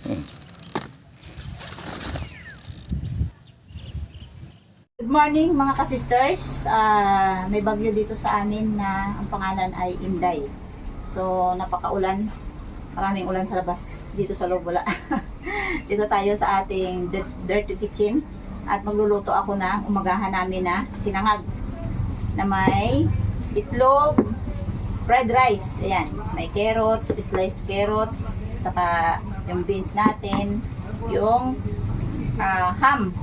Good morning mga ka-sisters. May bagyo dito sa amin na ang pangalan ay Inday. So napakaulan. Maraming ulan sa labas. Dito sa loob wala. Dito tayo sa ating dirty kitchen. At magluluto ako ng umagahan namin na sinangag. Na may itlog, fried rice. Ayan. May carrots, sliced carrots. Saka yung beans natin. Yung ham.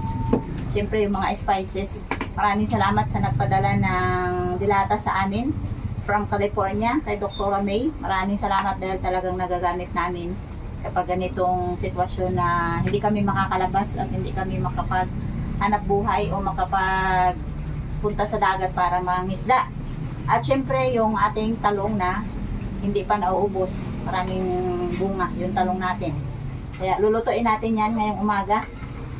Siyempre yung mga spices. Maraming salamat sa nagpadala ng dilata sa amin from California kay Dr. May. Maraming salamat dahil talagang nagagamit namin kapag ganitong sitwasyon na hindi kami makakalabas at hindi kami makapaghanap buhay o makapagpunta sa dagat para mangisda. At siyempre yung ating talong na hindi pa nauubos. Maraming bunga yung talong natin. Kaya lulutuin natin yan ngayong umaga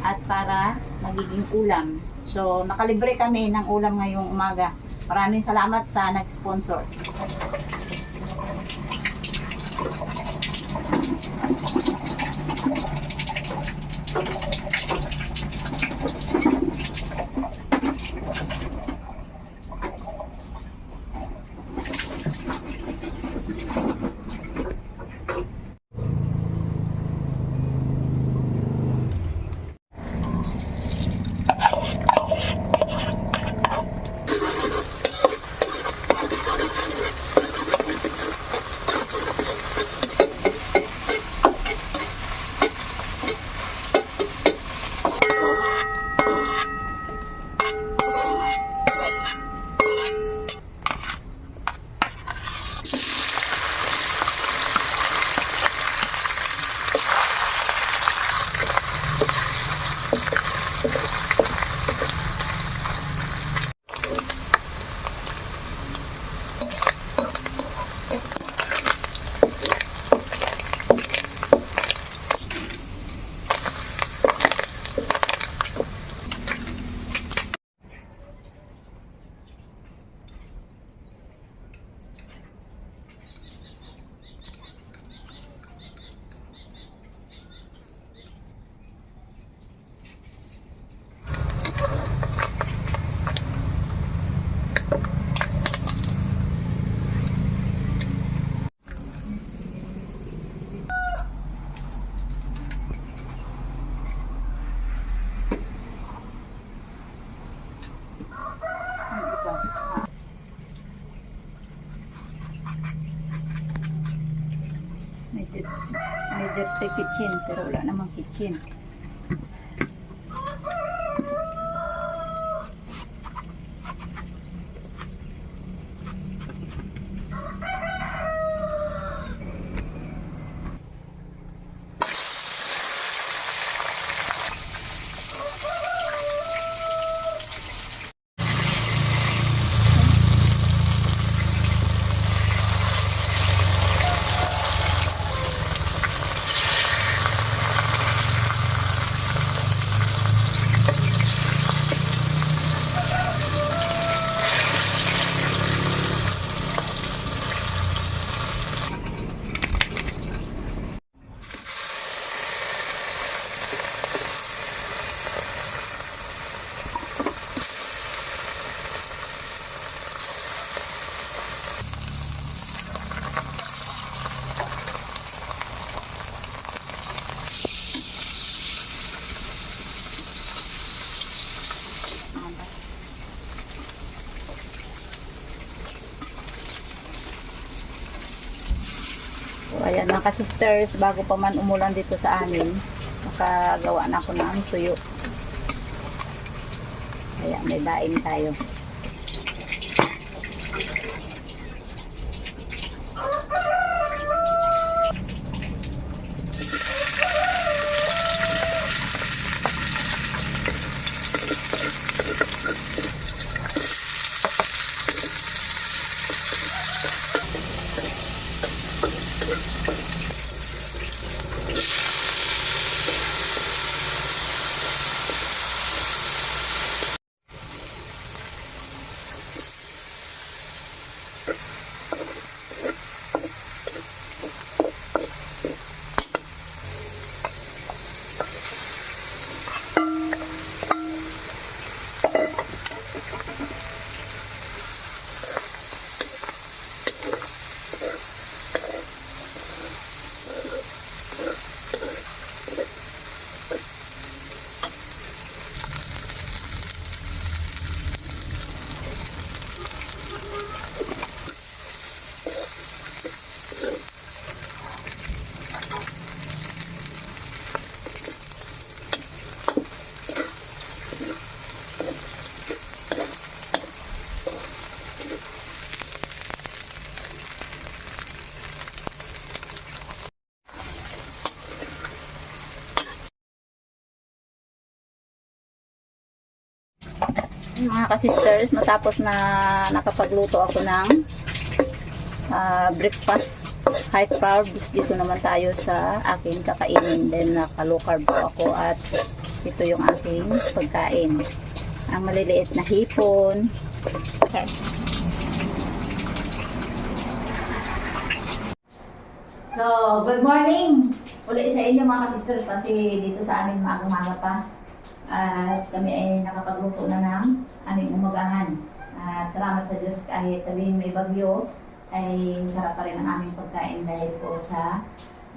at para magiging ulam. So, nakalibre kami ng ulam ngayong umaga. Maraming salamat sa nag-sponsor. May dirty kitchen pero wala namang kitchen. So, ayan mga ka-sisters, bago pa man umulan dito sa amin, nakagawa na ako ng tuyo. Kaya may daing tayo. Mga ka-sisters, matapos na nakapagluto ako ng breakfast high carbs, dito naman tayo sa aking kakainin. Then naka-low carb po ako at ito yung aking pagkain. Ang maliliit na hipon. So, good morning! Uli sa inyo mga ka-sisters kasi dito sa amin maaga-maga pa. At kami ay nakapagluto na ng aming umagahan. At salamat sa Diyos kahit sabihin may bagyo, ay sarap pa rin ang aming pagkain dahil po sa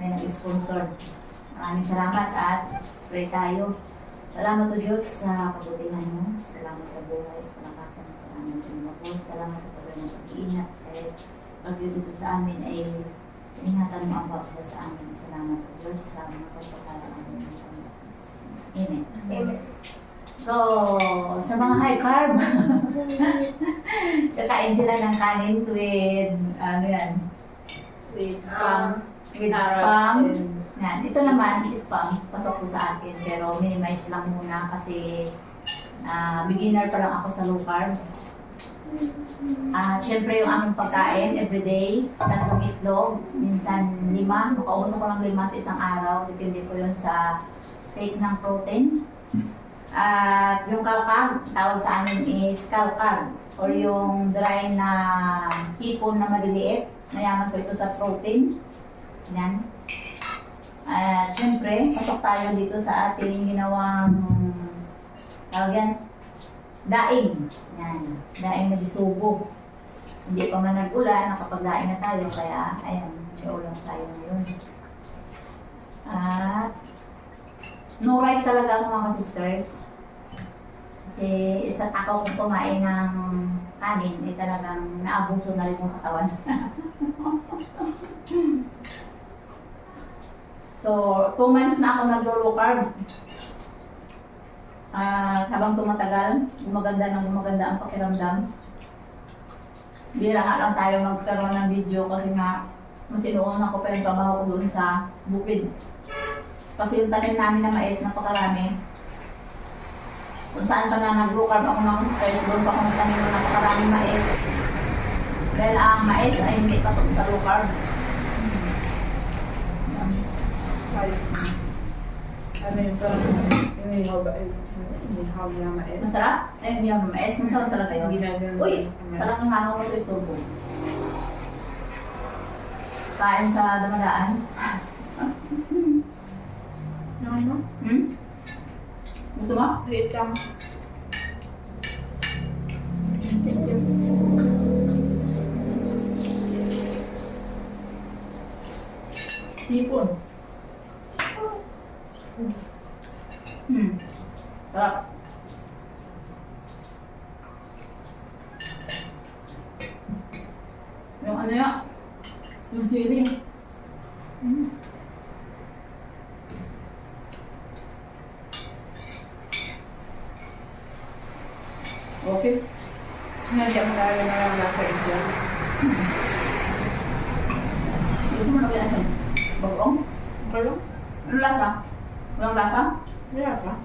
may nag-sponsor. Maraming salamat at pray tayo. Salamat po Diyos sa kabutihan mo. Salamat sa buhay, palakasan. Salamat sa mga po. Salamat sa pagkain ng pag-iingat. Kahit bagyo dito sa amin ay ingatan mo ang bawat sa amin. Salamat po Diyos sa mga pagpapala namin. Amen. Amen. So, sa mga high carb, kakain sila ng kanin with, ano yan? With spam. With spam. Yan. Ito naman, spam. Pasok ko sa akin. Pero minimize lang muna kasi beginner pa lang ako sa low carb. Siyempre yung aming pagkain, everyday, 3 itlog, minsan 5. Makaubos ako ng 5 sa isang araw. Depende ko yun sa take ng protein. At yung kalkag, tawag sa amin is kalkag or yung dry na hipon na maliliit. Mayaman po ito sa protein. Yan. At syempre, pasok tayo dito sa ating ginawang tawag yan, daing. Yan. Daing na bisugo. Hindi pa man nag-ulan, nakapag-daing na tayo. Kaya, ayan, may ulam tayo ngayon. At no rice talaga ako mga sisters. Kasi isa ako kung kumain ng kanin, ay talagang naabuso na rin yung katawan. So, 2 months na ako nag-low carb. Habang tumatagal, gumaganda ang pakiramdam. Bira nga lang tayo magkaroon ng video kasi nga masinuon ako pa yung trabaho ko doon sa bukid. Kasi yung tanim namin na mais, napakarami. Kung saan pa na nag-low carb ako mga sisters, doon pa ako nagtanim ng napakaraming mais. Dahil ang mais ay hindi pasok sa low carb. Ano yung parang inihaw ba? Inihaw na mais. Masarap? Eh, hindi ako mais. Masarap talaga yun. Ginagawa. Uy! Parang ano ko ito istorbo. Kain sa damadaan. Ano? Gusto mo? Liit lang. Hipon. Sarap. Yung ano yan? Yung sili. Okay. Nandiyan mo na rin na lang nasa ito. Gusto mo lagyan siya? Bagong? Kalo? Ano lasa? Walang lasa? Wala ka?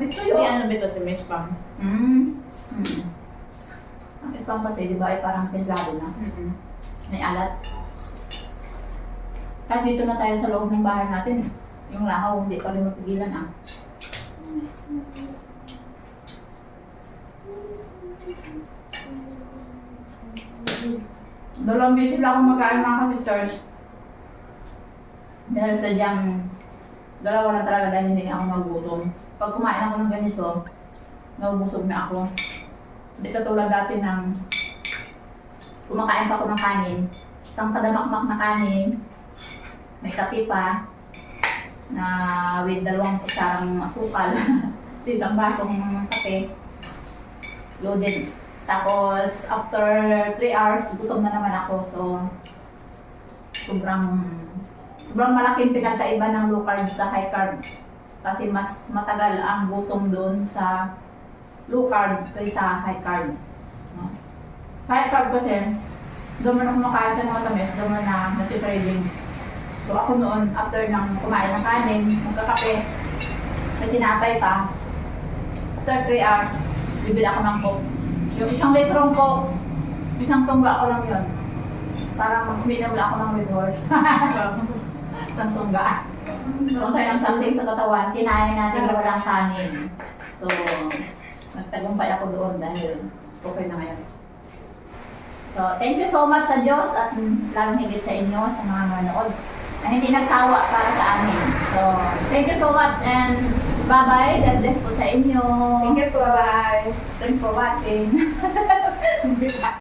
Ito yun. Hindi ano ba ito si Miss Pam? Ang spam kasi, di ba, ay parang templado na. May alat. Kahit dito na tayo sa loob ng bahay natin, yung lahaw, hindi pa rin mapigilan ah. Dalawang beses lang akong magkain mga ka-sisters. Dahil sadyang dalawa na talaga dahil hindi na ako magutom. Pag kumain ako ng ganito, naubusog na ako. Hindi katulad dati ng kumakain pa ako ng kanin. Isang kadamakmak na kanin, may kape pa, na with 2 kutsarang asukal, sa isang basong kape, loaded. Tapos, after 3 hours, gutom na naman ako. So, sobrang malaking pinagkaiba ng low carb sa high carb. Kasi mas matagal ang gutom doon sa low carb kaysa high carb. No? High carb kasi, doon mo na kumakain sa mga tamis, doon mo na nati-craving. So ako noon, after ng kumain ng kanin, magkakape, may tinapay pa. After 3 hours, bibili ako ng Coke. Yung isang litrong Coke, isang tungga ko lang yun. Parang uminom lang ako ng with horse. Isang tungga. Kung tayo ng something sa katawan, kinain natin na walang kanin. So, nagtagumpay ako doon dahil okay na ngayon. So, thank you so much sa Diyos at lalong higit sa inyo, sa mga manood na hindi nagsawa para sa amin. So, thank you so much and bye-bye. God bless po sa inyo. Thank you po. Bye. Thanks for watching.